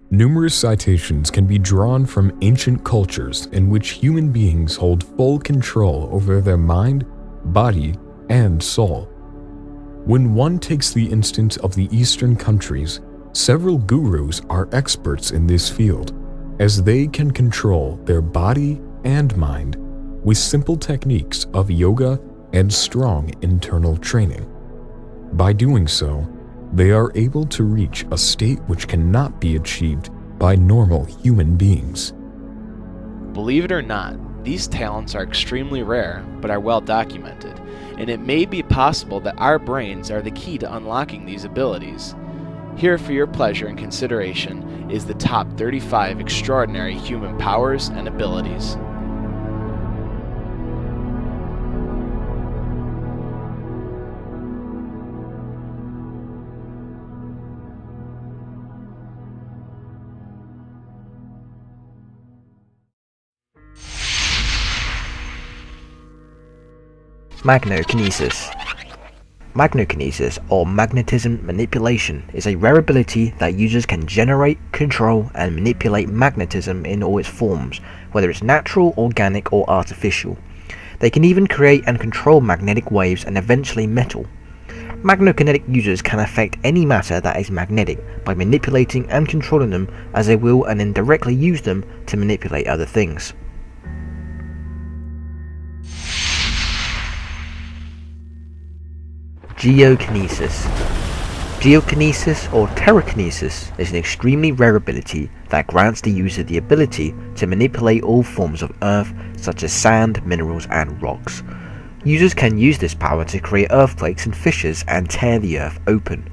Numerous citations can be drawn from ancient cultures in which human beings hold full control over their mind, body, and soul. When one takes the instance of the Eastern countries, several gurus are experts in this field, as they can control their body and mind with simple techniques of yoga and strong internal training. By doing so, they are able to reach a state which cannot be achieved by normal human beings. Believe it or not, these talents are extremely rare, but are well documented, and it may be possible that our brains are the key to unlocking these abilities. Here for your pleasure and consideration is the top 35 extraordinary human powers and abilities. Magnokinesis. Magnokinesis, or magnetism manipulation, is a rare ability that users can generate, control, and manipulate magnetism in all its forms, whether it's natural, organic, or artificial. They can even create and control magnetic waves and eventually metal. Magnokinetic users can affect any matter that is magnetic by manipulating and controlling them as they will, and then directly use them to manipulate other things. Geokinesis. Geokinesis, or Telekinesis, is an extremely rare ability that grants the user the ability to manipulate all forms of earth, such as sand, minerals, and rocks. Users can use this power to create earthquakes and fissures and tear the earth open.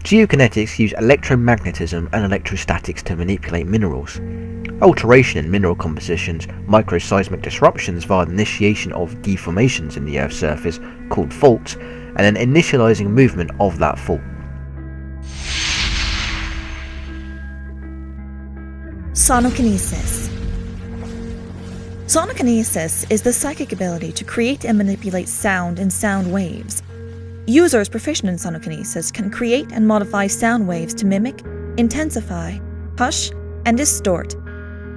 Geokinetics use electromagnetism and electrostatics to manipulate minerals. Alteration in mineral compositions, microseismic disruptions via the initiation of deformations in the Earth's surface, called faults, and an initializing movement of that fault. Sonokinesis. Sonokinesis is the psychic ability to create and manipulate sound and sound waves. Users proficient in Sonokinesis can create and modify sound waves to mimic, intensify, hush, and distort,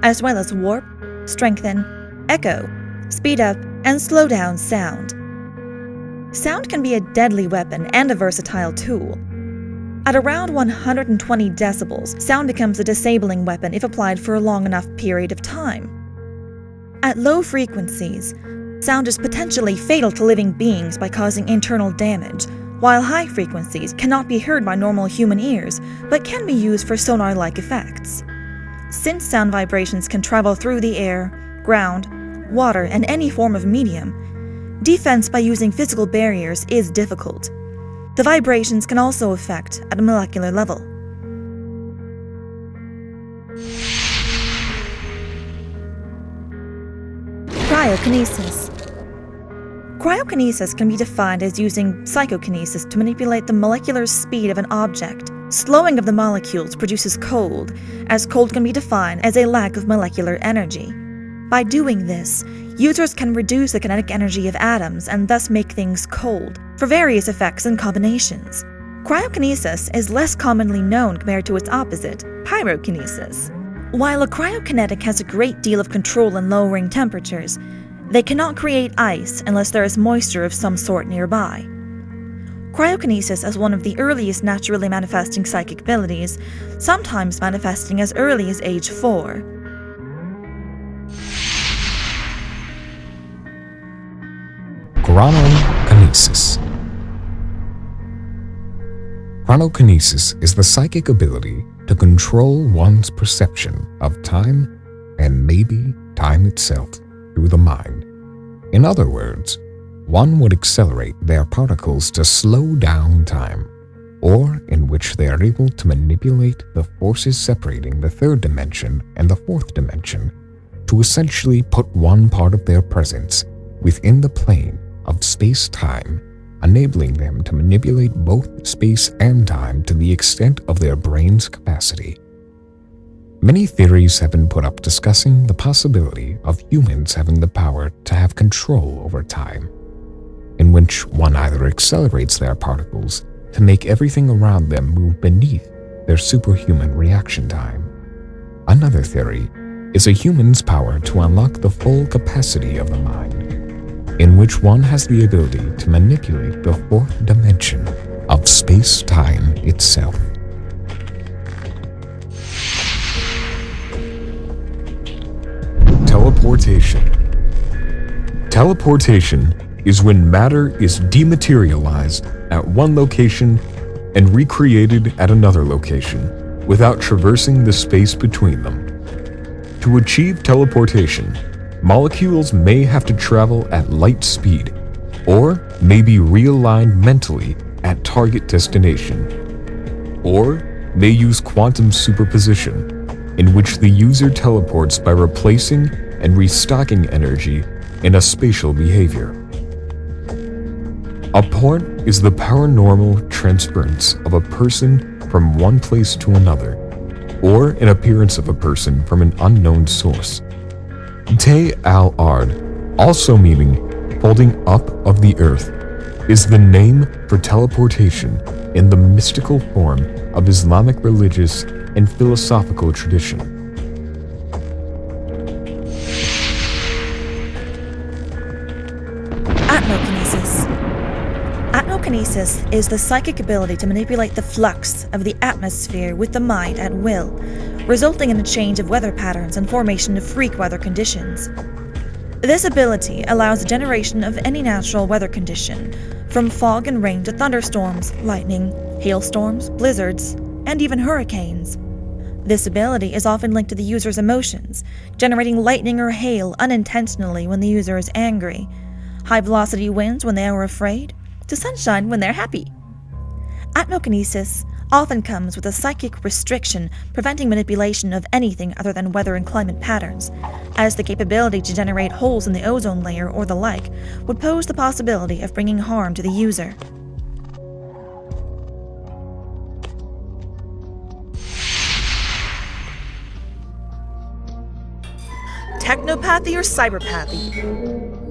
as well as warp, strengthen, echo, speed up, and slow down sound. Sound can be a deadly weapon and a versatile tool. At around 120 decibels, sound becomes a disabling weapon if applied for a long enough period of time. At low frequencies, sound is potentially fatal to living beings by causing internal damage, while high frequencies cannot be heard by normal human ears, but can be used for sonar-like effects. Since sound vibrations can travel through the air, ground, water, and any form of medium, defense by using physical barriers is difficult. The vibrations can also affect at a molecular level. Cryokinesis. Cryokinesis can be defined as using psychokinesis to manipulate the molecular speed of an object. Slowing of the molecules produces cold, as cold can be defined as a lack of molecular energy. By doing this, users can reduce the kinetic energy of atoms and thus make things cold, for various effects and combinations. Cryokinesis is less commonly known compared to its opposite, pyrokinesis. While a cryokinetic has a great deal of control in lowering temperatures, they cannot create ice unless there is moisture of some sort nearby. Cryokinesis is one of the earliest naturally manifesting psychic abilities, sometimes manifesting as early as age 4. Chronokinesis. Chronokinesis is the psychic ability to control one's perception of time and maybe time itself through the mind. In other words, one would accelerate their particles to slow down time, or in which they are able to manipulate the forces separating the third dimension and the fourth dimension to essentially put one part of their presence within the plane of space-time, enabling them to manipulate both space and time to the extent of their brain's capacity. Many theories have been put up discussing the possibility of humans having the power to have control over time, in which one either accelerates their particles to make everything around them move beneath their superhuman reaction time, Another theory is a human's power to unlock the full capacity of the mind, in which one has the ability to manipulate the fourth dimension of space-time itself. Teleportation. Teleportation is when matter is dematerialized at one location and recreated at another location without traversing the space between them. To achieve teleportation, molecules may have to travel at light speed, or may be realigned mentally at target destination, or may use quantum superposition, in which the user teleports by replacing and restocking energy in a spatial behavior. A port is the paranormal transference of a person from one place to another, or an appearance of a person from an unknown source. Te al-Ard, also meaning folding up of the earth, is the name for teleportation in the mystical form of Islamic religious and philosophical tradition. Atmokinesis. Atmokinesis is the psychic ability to manipulate the flux of the atmosphere with the mind at will, resulting in a change of weather patterns and formation of freak weather conditions. This ability allows the generation of any natural weather condition, from fog and rain to thunderstorms, lightning, hailstorms, blizzards, and even hurricanes. This ability is often linked to the user's emotions, generating lightning or hail unintentionally when the user is angry, high-velocity winds when they are afraid, to sunshine when they're happy. Atmokinesis often comes with a psychic restriction preventing manipulation of anything other than weather and climate patterns, as the capability to generate holes in the ozone layer or the like would pose the possibility of bringing harm to the user. Technopathy or cyberpathy.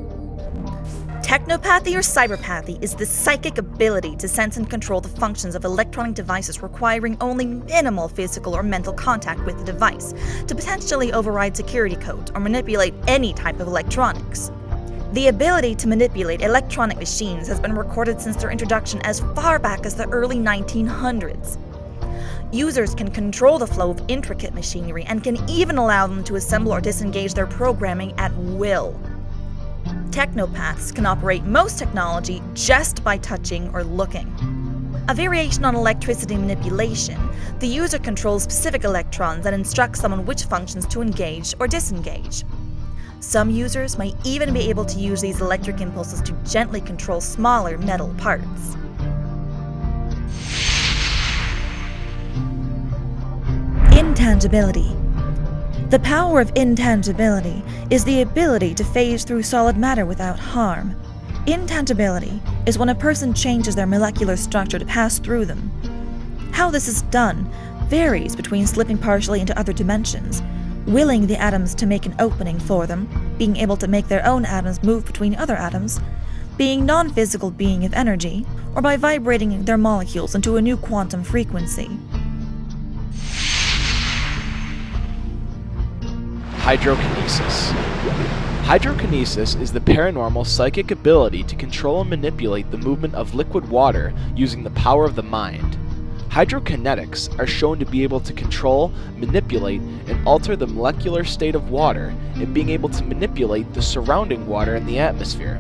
Technopathy or cyberpathy is the psychic ability to sense and control the functions of electronic devices requiring only minimal physical or mental contact with the device to potentially override security codes or manipulate any type of electronics. The ability to manipulate electronic machines has been recorded since their introduction as far back as the early 1900s. Users can control the flow of intricate machinery and can even allow them to assemble or disengage their programming at will. Technopaths can operate most technology just by touching or looking. A variation on electricity manipulation, the user controls specific electrons and instructs them on which functions to engage or disengage. Some users might even be able to use these electric impulses to gently control smaller metal parts. Intangibility. The power of intangibility is the ability to phase through solid matter without harm. Intangibility is when a person changes their molecular structure to pass through them. How this is done varies between slipping partially into other dimensions, willing the atoms to make an opening for them, being able to make their own atoms move between other atoms, being non-physical being of energy, or by vibrating their molecules into a new quantum frequency. Hydrokinesis. Hydrokinesis is the paranormal psychic ability to control and manipulate the movement of liquid water using the power of the mind. Hydrokinetics are shown to be able to control, manipulate, and alter the molecular state of water and being able to manipulate the surrounding water in the atmosphere.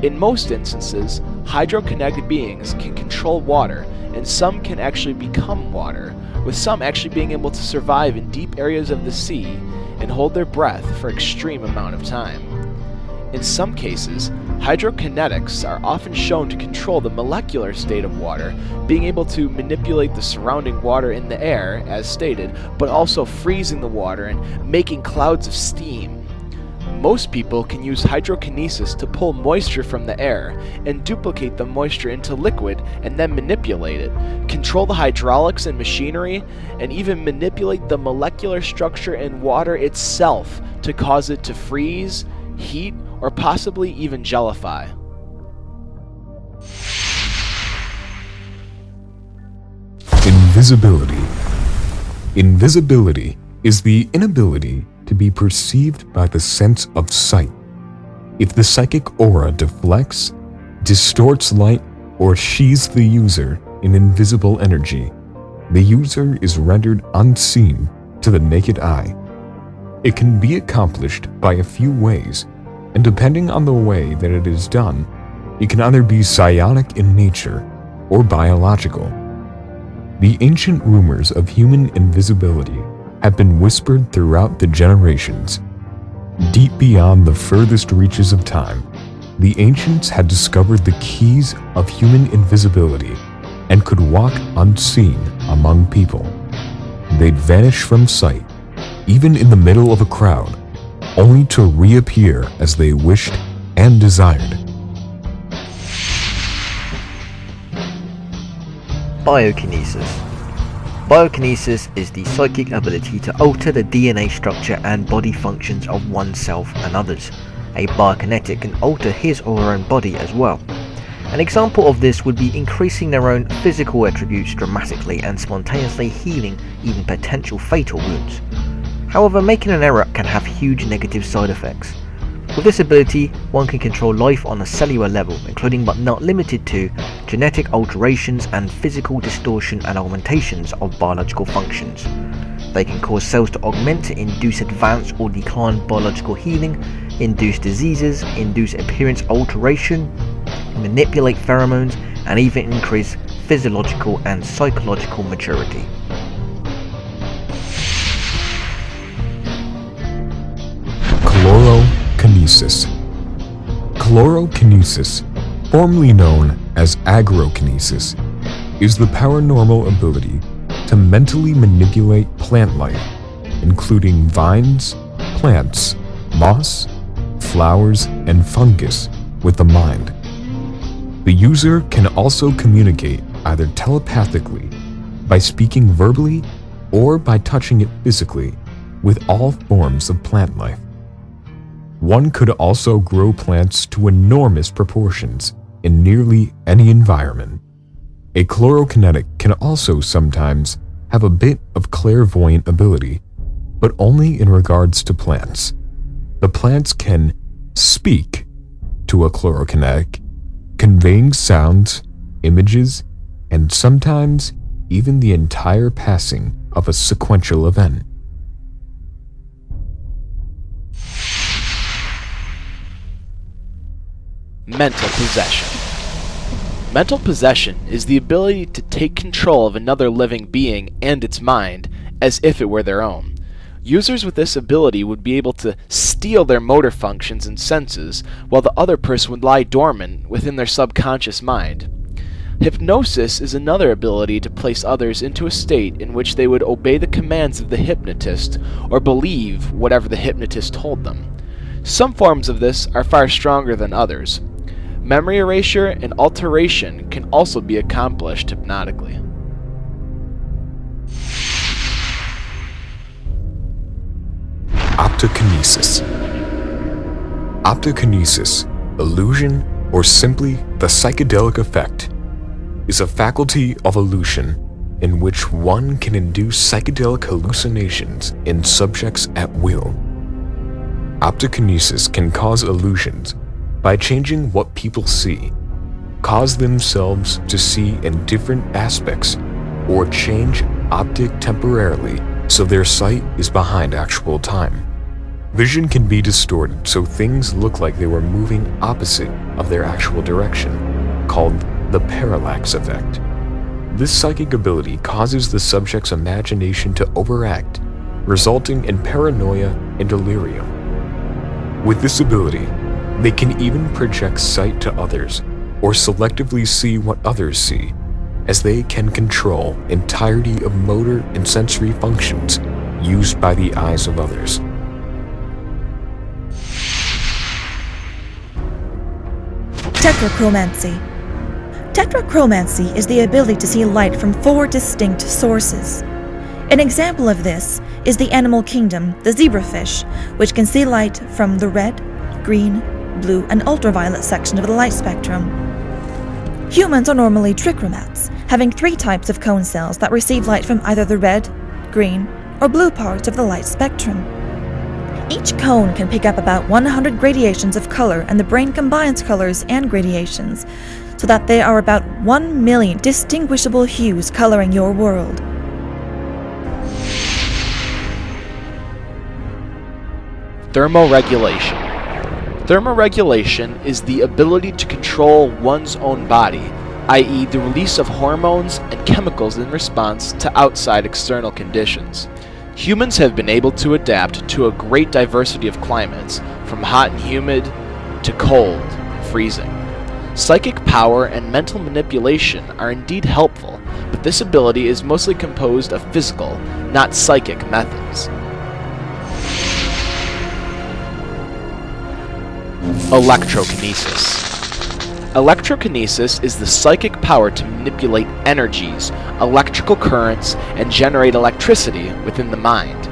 In most instances, hydrokinetic beings can control water, and some can actually become water, with some actually being able to survive in deep areas of the sea and hold their breath for extreme amount of time. In some cases, hydrokinetics are often shown to control the molecular state of water, being able to manipulate the surrounding water in the air, as stated, but also freezing the water and making clouds of steam. Most people can use hydrokinesis to pull moisture from the air and duplicate the moisture into liquid and then manipulate it, control the hydraulics and machinery, and even manipulate the molecular structure in water itself to cause it to freeze, heat, or possibly even gelify. Invisibility. Invisibility is the inability to be perceived by the sense of sight. If the psychic aura deflects, distorts light, or sheathes the user in invisible energy, the user is rendered unseen to the naked eye. It can be accomplished by a few ways, and depending on the way that it is done, it can either be psionic in nature or biological. The ancient rumors of human invisibility have been whispered throughout the generations. Deep beyond the furthest reaches of time, the ancients had discovered the keys of human invisibility and could walk unseen among people. They'd vanish from sight, even in the middle of a crowd, only to reappear as they wished and desired. Biokinesis. Biokinesis is the psychic ability to alter the DNA structure and body functions of oneself and others. A biokinetic can alter his or her own body as well. An example of this would be increasing their own physical attributes dramatically and spontaneously healing even potential fatal wounds. However, making an error can have huge negative side effects. With this ability, one can control life on a cellular level, including but not limited to genetic alterations and physical distortion and augmentations of biological functions. They can cause cells to augment to induce advanced or declined biological healing, induce diseases, induce appearance alteration, manipulate pheromones, and even increase physiological and psychological maturity. Chlorokinesis. Chlorokinesis, formerly known as Agrokinesis, is the paranormal ability to mentally manipulate plant life, including vines, plants, moss, flowers, and fungus, with the mind. The user can also communicate either telepathically, by speaking verbally, or by touching it physically, with all forms of plant life. One could also grow plants to enormous proportions in nearly any environment. A chlorokinetic can also sometimes have a bit of clairvoyant ability, but only in regards to plants. The plants can speak to a chlorokinetic, conveying sounds, images, and sometimes even the entire passing of a sequential event. Mental possession. Mental possession is the ability to take control of another living being and its mind as if it were their own. Users with this ability would be able to steal their motor functions and senses, while the other person would lie dormant within their subconscious mind. Hypnosis is another ability to place others into a state in which they would obey the commands of the hypnotist or believe whatever the hypnotist told them. Some forms of this are far stronger than others. Memory erasure and alteration can also be accomplished hypnotically. Optikinesis. Optikinesis, illusion, or simply the psychedelic effect, is a faculty of illusion in which one can induce psychedelic hallucinations in subjects at will. Optikinesis can cause illusions by changing what people see, cause themselves to see in different aspects, or change optic temporarily so their sight is behind actual time. Vision can be distorted so things look like they were moving opposite of their actual direction, called the parallax effect. This psychic ability causes the subject's imagination to overact, resulting in paranoia and delirium. With this ability, they can even project sight to others, or selectively see what others see, as they can control entirety of motor and sensory functions used by the eyes of others. Tetrachromacy. Tetrachromacy is the ability to see light from 4 distinct sources. An example of this is the animal kingdom, the zebrafish, which can see light from the red, green, blue, and ultraviolet section of the light spectrum. Humans are normally trichromats, having 3 types of cone cells that receive light from either the red, green, or blue parts of the light spectrum. Each cone can pick up about 100 gradations of color, and the brain combines colors and gradations so that there are about 1 million distinguishable hues coloring your world. Thermoregulation. Thermoregulation is the ability to control one's own body, i.e. the release of hormones and chemicals in response to outside external conditions. Humans have been able to adapt to a great diversity of climates, from hot and humid to cold, freezing. Psychic power and mental manipulation are indeed helpful, but this ability is mostly composed of physical, not psychic methods. Electrokinesis. Electrokinesis is the psychic power to manipulate energies, electrical currents, and generate electricity within the mind.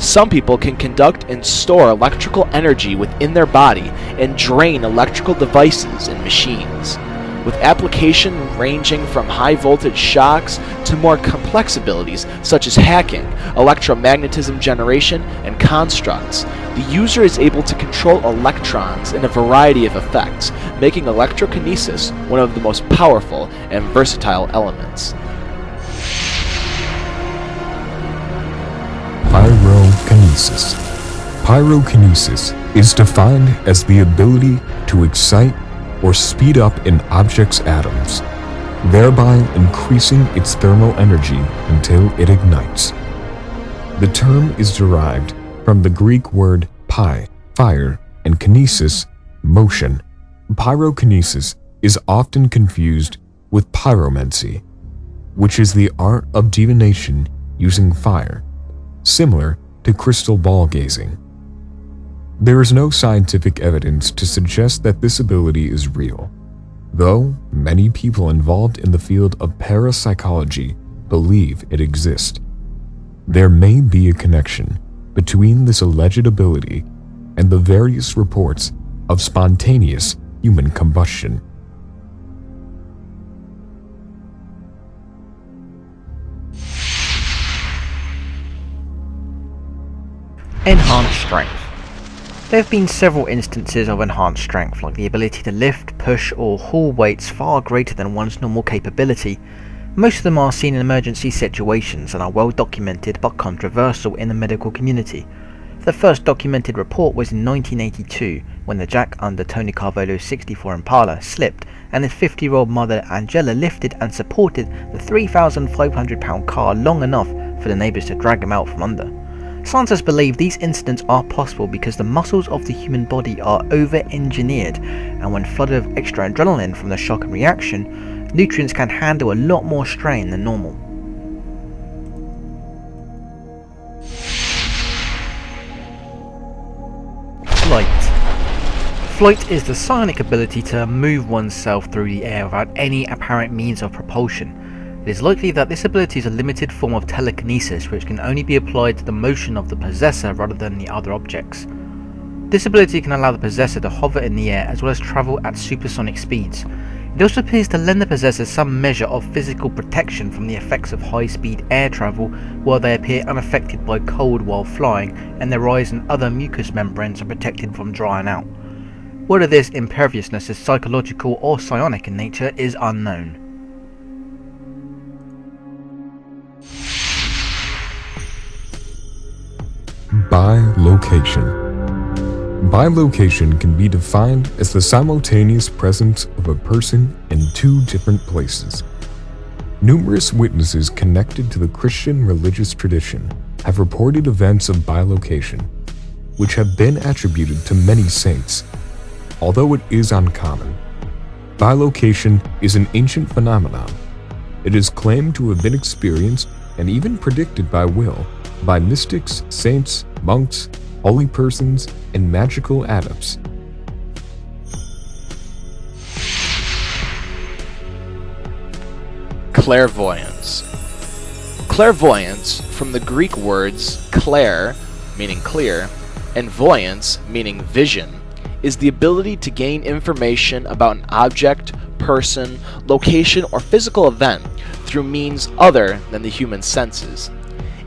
Some people can conduct and store electrical energy within their body and drain electrical devices and machines, with application ranging from high-voltage shocks to more complex abilities such as hacking, electromagnetism generation, and constructs. The user is able to control electrons in a variety of effects, making electrokinesis one of the most powerful and versatile elements. Pyrokinesis. Pyrokinesis is defined as the ability to excite or speed up an object's atoms, thereby increasing its thermal energy until it ignites. The term is derived from the Greek word pi, fire, and kinesis, motion. Pyrokinesis is often confused with pyromancy, which is the art of divination using fire, similar to crystal ball gazing. There is no scientific evidence to suggest that this ability is real, though many people involved in the field of parapsychology believe it exists. There may be a connection between this alleged ability and the various reports of spontaneous human combustion. Enhanced strength. There have been several instances of enhanced strength, like the ability to lift, push, or haul weights far greater than one's normal capability. Most of them are seen in emergency situations and are well documented but controversial in the medical community. The first documented report was in 1982, when the jack under Tony Carvalho's 64 Impala slipped and his 50-year-old mother Angela lifted and supported the 3,500-pound car long enough for the neighbours to drag him out from under. Scientists believe these incidents are possible because the muscles of the human body are over-engineered, and when flooded with extra adrenaline from the shock and reaction, nutrients can handle a lot more strain than normal. Flight is the psionic ability to move oneself through the air without any apparent means of propulsion. It is likely that this ability is a limited form of telekinesis which can only be applied to the motion of the possessor rather than the other objects. This ability can allow the possessor to hover in the air as well as travel at supersonic speeds. It also appears to lend the possessor some measure of physical protection from the effects of high-speed air travel, while they appear unaffected by cold while flying, and their eyes and other mucous membranes are protected from drying out. Whether this imperviousness is psychological or psionic in nature is unknown. Bilocation. Bilocation can be defined as the simultaneous presence of a person in two different places. Numerous witnesses connected to the Christian religious tradition have reported events of bilocation, which have been attributed to many saints. Although it is uncommon, bilocation is an ancient phenomenon. It is claimed to have been experienced and even predicted by mystics, saints, monks, holy persons, and magical adepts. Clairvoyance. Clairvoyance, from the Greek words clair, meaning clear, and voyance, meaning vision, is the ability to gain information about an object, person, location, or physical event through means other than the human senses.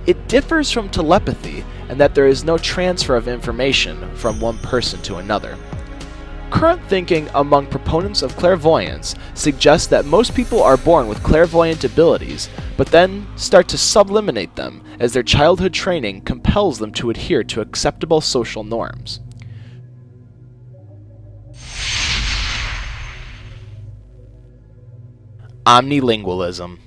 It differs from telepathy in that there is no transfer of information from one person to another. Current thinking among proponents of clairvoyance suggests that most people are born with clairvoyant abilities, but then start to subliminate them as their childhood training compels them to adhere to acceptable social norms. Omniilingulism.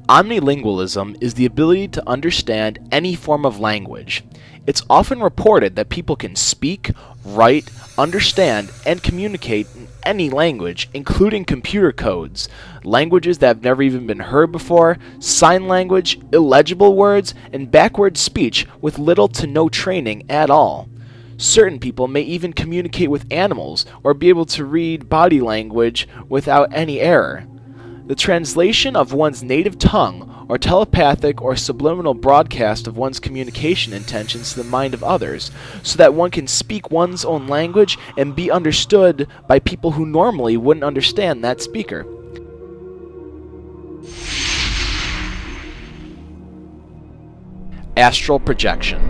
Omniilingulism is the ability to understand any form of language. It's often reported that people can speak, write, understand, and communicate in any language, including computer codes, languages that have never even been heard before, sign language, illegible words, and backward speech with little to no training at all. Certain people may even communicate with animals or be able to read body language without any error. The translation of one's native tongue, or telepathic or subliminal broadcast of one's communication intentions to the mind of others, so that one can speak one's own language and be understood by people who normally wouldn't understand that speaker. Astral Projection.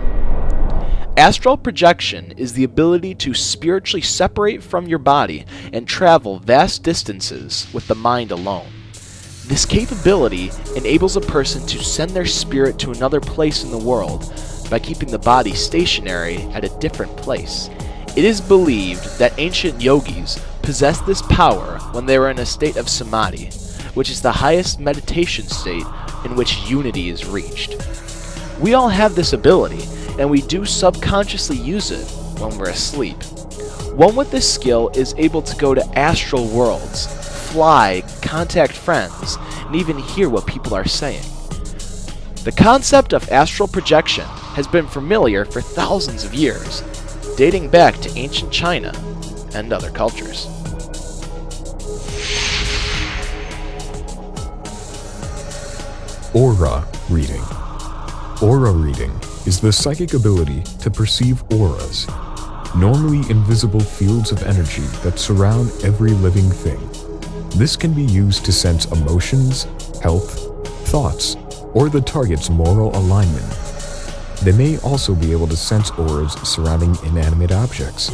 Astral projection is the ability to spiritually separate from your body and travel vast distances with the mind alone. This capability enables a person to send their spirit to another place in the world by keeping the body stationary at a different place. It is believed that ancient yogis possessed this power when they were in a state of samadhi, which is the highest meditation state in which unity is reached. We all have this ability, and we do subconsciously use it when we're asleep. One with this skill is able to go to astral worlds, fly, contact friends, and even hear what people are saying. The concept of astral projection has been familiar for thousands of years, dating back to ancient China and other cultures. Aura reading. Aura reading is the psychic ability to perceive auras, normally invisible fields of energy that surround every living thing. This can be used to sense emotions, health, thoughts, or the target's moral alignment. They may also be able to sense auras surrounding inanimate objects.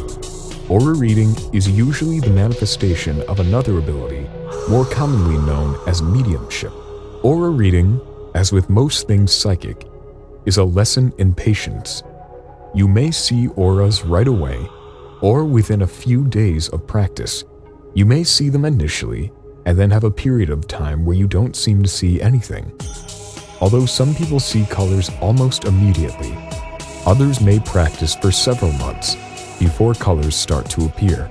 Aura reading is usually the manifestation of another ability, more commonly known as mediumship. Aura reading, as with most things psychic, is a lesson in patience. You may see auras right away, or within a few days of practice. You may see them initially, and then have a period of time where you don't seem to see anything. Although some people see colors almost immediately, others may practice for several months before colors start to appear.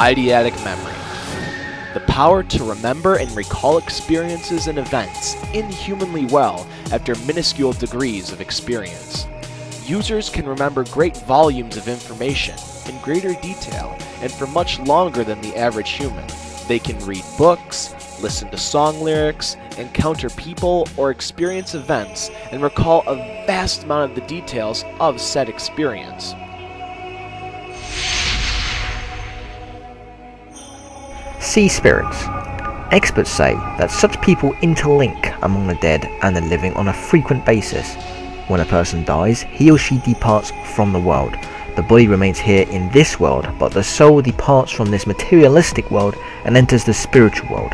Edietic Memory. The power to remember and recall experiences and events inhumanly well after minuscule degrees of experience. Users can remember great volumes of information in greater detail and for much longer than the average human. They can read books, listen to song lyrics, encounter people or experience events, and recall a vast amount of the details of said experience. Sea spirits. Experts say that such people interlink among the dead and the living on a frequent basis. When a person dies, he or she departs from the world. The body remains here in this world, but the soul departs from this materialistic world and enters the spiritual world.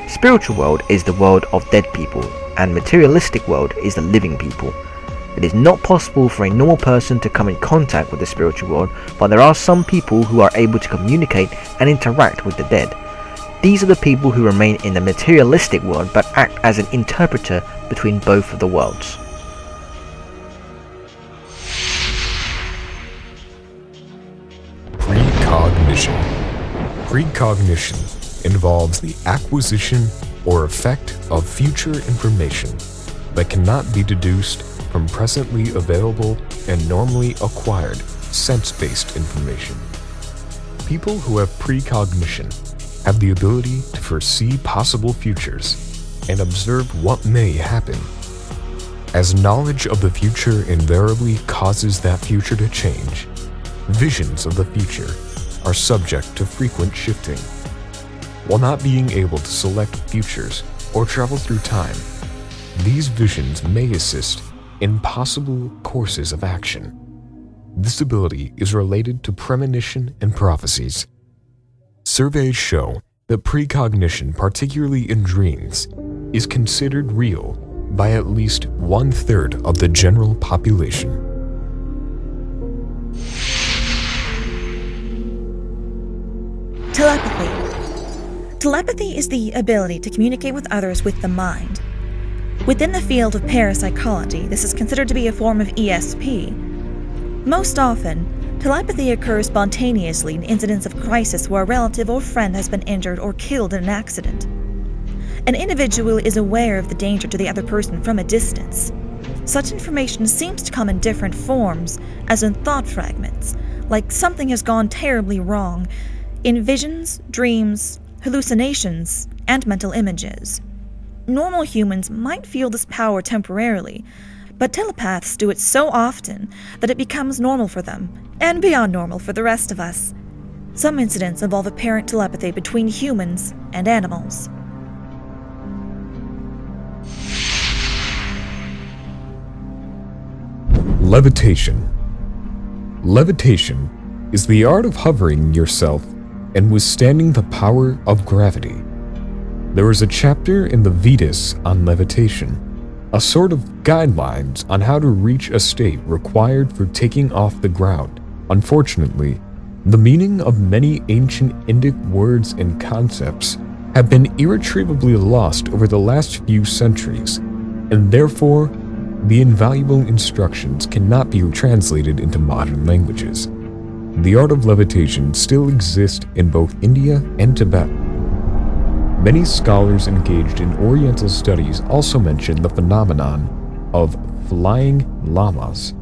Spiritual world is the world of dead people, and materialistic world is the living people. It is not possible for a normal person to come in contact with the spiritual world, but there are some people who are able to communicate and interact with the dead. These are the people who remain in the materialistic world but act as an interpreter between both of the worlds. Precognition. Precognition involves the acquisition or effect of future information that cannot be deduced from presently available and normally acquired sense-based information. People who have precognition have the ability to foresee possible futures and observe what may happen. As knowledge of the future invariably causes that future to change, visions of the future are subject to frequent shifting. while not being able to select futures or travel through time. These visions may assist in possible courses of action. This ability is related to premonition and prophecies. Surveys show that precognition, particularly in dreams, is considered real by at least 1/3 of the general population. Telepathy. Telepathy is the ability to communicate with others with the mind. Within the field of parapsychology, this is considered to be a form of ESP. Most often, telepathy occurs spontaneously in incidents of crisis where a relative or friend has been injured or killed in an accident. An individual is aware of the danger to the other person from a distance. Such information seems to come in different forms, as in thought fragments, like something has gone terribly wrong, in visions, dreams, hallucinations, and mental images. Normal humans might feel this power temporarily, but telepaths do it so often that it becomes normal for them, and beyond normal for the rest of us. Some incidents involve apparent telepathy between humans and animals. Levitation. Levitation is the art of hovering yourself and withstanding the power of gravity. There is a chapter in the Vedas on levitation, a sort of guidelines on how to reach a state required for taking off the ground. Unfortunately, the meaning of many ancient Indic words and concepts have been irretrievably lost over the last few centuries, and therefore, the invaluable instructions cannot be translated into modern languages. The art of levitation still exists in both India and Tibet. Many scholars engaged in Oriental studies also mention the phenomenon of flying llamas.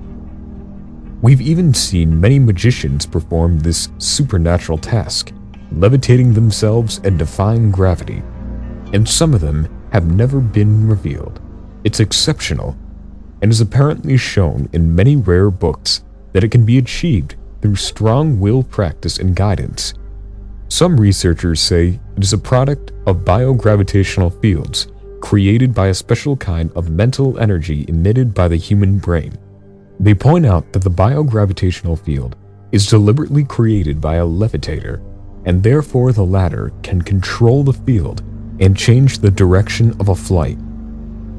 We've even seen many magicians perform this supernatural task, levitating themselves and defying gravity, and some of them have never been revealed. It's exceptional, and is apparently shown in many rare books that it can be achieved through strong will practice and guidance. Some researchers say it is a product of biogravitational fields created by a special kind of mental energy emitted by the human brain. They point out that the biogravitational field is deliberately created by a levitator, and therefore the latter can control the field and change the direction of a flight.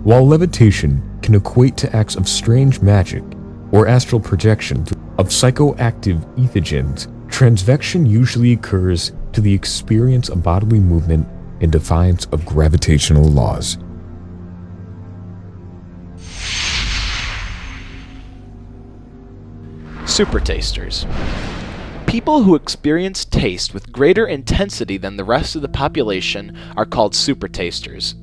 While levitation can equate to acts of strange magic or astral projection of psychoactive ethogens, transvection usually occurs to the experience of bodily movement in defiance of gravitational laws. Supertasters. People who experience taste with greater intensity than the rest of the population are called supertasters.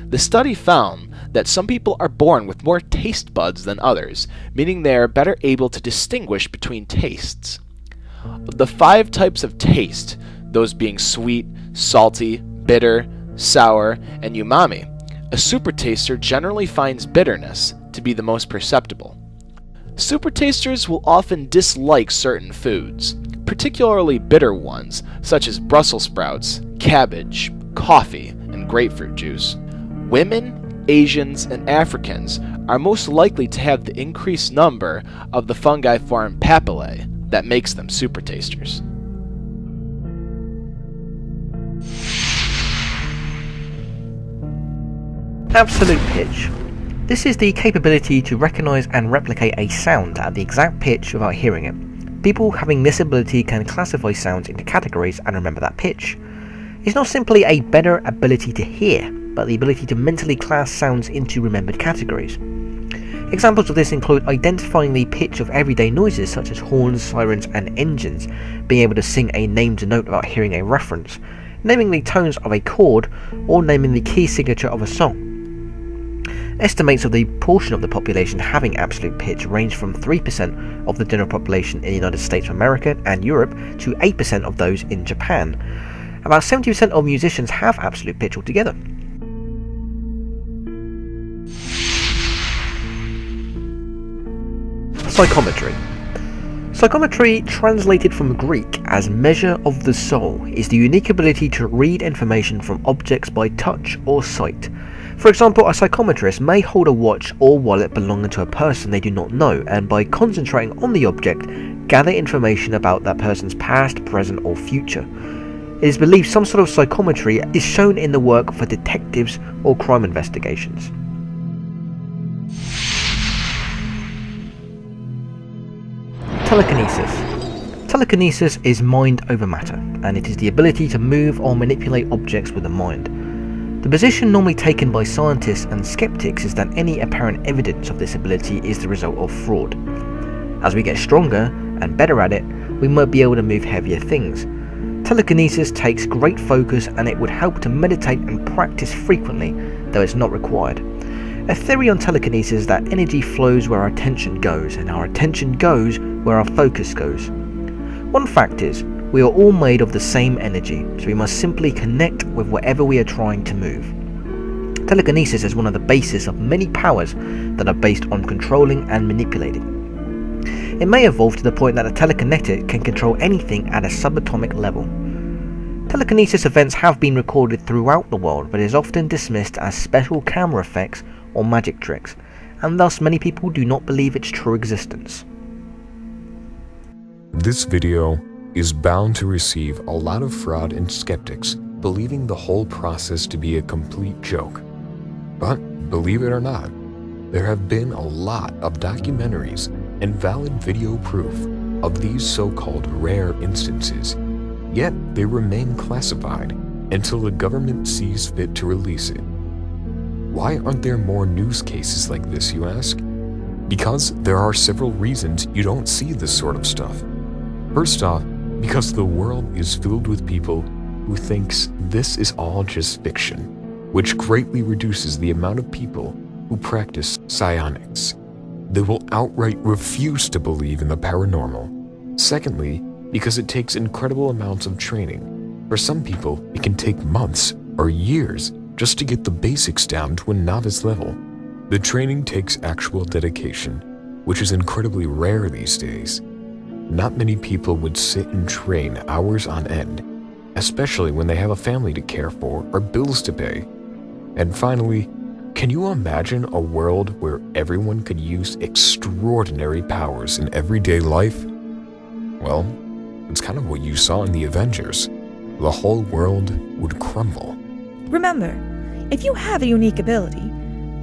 The study found that some people are born with more taste buds than others, meaning they are better able to distinguish between tastes. The 5 types of taste, those being sweet, salty, bitter, sour, and umami, a supertaster generally finds bitterness to be the most perceptible. Supertasters will often dislike certain foods, particularly bitter ones such as Brussels sprouts, cabbage, coffee, and grapefruit juice. Women, Asians, and Africans are most likely to have the increased number of the fungi form papillae that makes them supertasters. Absolute pitch. This is the capability to recognize and replicate a sound at the exact pitch without hearing it. People having this ability can classify sounds into categories and remember that pitch. It's not simply a better ability to hear, but the ability to mentally class sounds into remembered categories. Examples of this include identifying the pitch of everyday noises such as horns, sirens, and engines, being able to sing a named note without hearing a reference, naming the tones of a chord, or naming the key signature of a song. Estimates of the portion of the population having absolute pitch range from 3% of the general population in the United States of America and Europe to 8% of those in Japan. About 70% of musicians have absolute pitch altogether. Psychometry. Psychometry, translated from Greek as measure of the soul, is the unique ability to read information from objects by touch or sight. For example, a psychometrist may hold a watch or wallet belonging to a person they do not know, and by concentrating on the object, gather information about that person's past, present or future. It is believed some sort of psychometry is shown in the work for detectives or crime investigations. Telekinesis. Telekinesis is mind over matter, and it is the ability to move or manipulate objects with the mind. The position normally taken by scientists and skeptics is that any apparent evidence of this ability is the result of fraud. As we get stronger and better at it, we might be able to move heavier things. Telekinesis takes great focus, and it would help to meditate and practice frequently, though it's not required. A theory on telekinesis is that energy flows where our attention goes, and our attention goes where our focus goes. One fact is, we are all made of the same energy, so we must simply connect with whatever we are trying to move. Telekinesis is one of the bases of many powers that are based on controlling and manipulating. It may evolve to the point that a telekinetic can control anything at a subatomic level. Telekinesis events have been recorded throughout the world, but is often dismissed as special camera effects or magic tricks, and thus many people do not believe its true existence. This video is bound to receive a lot of fraud and skeptics believing the whole process to be a complete joke. But believe it or not, there have been a lot of documentaries and valid video proof of these so-called rare instances, yet they remain classified until the government sees fit to release it. Why aren't there more news cases like this, you ask? Because there are several reasons you don't see this sort of stuff. First off, because the world is filled with people who thinks this is all just fiction, which greatly reduces the amount of people who practice psionics. They will outright refuse to believe in the paranormal. Secondly, because it takes incredible amounts of training. For some people, it can take months or years just to get the basics down to a novice level. The training takes actual dedication, which is incredibly rare these days. Not many people would sit and train hours on end, especially when they have a family to care for or bills to pay. And finally, can you imagine a world where everyone could use extraordinary powers in everyday life? Well, it's kind of what you saw in the Avengers. The whole world would crumble. Remember, if you have a unique ability,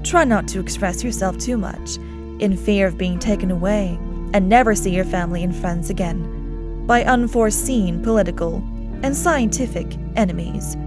try not to express yourself too much, in fear of being taken away and never see your family and friends again by unforeseen political and scientific enemies.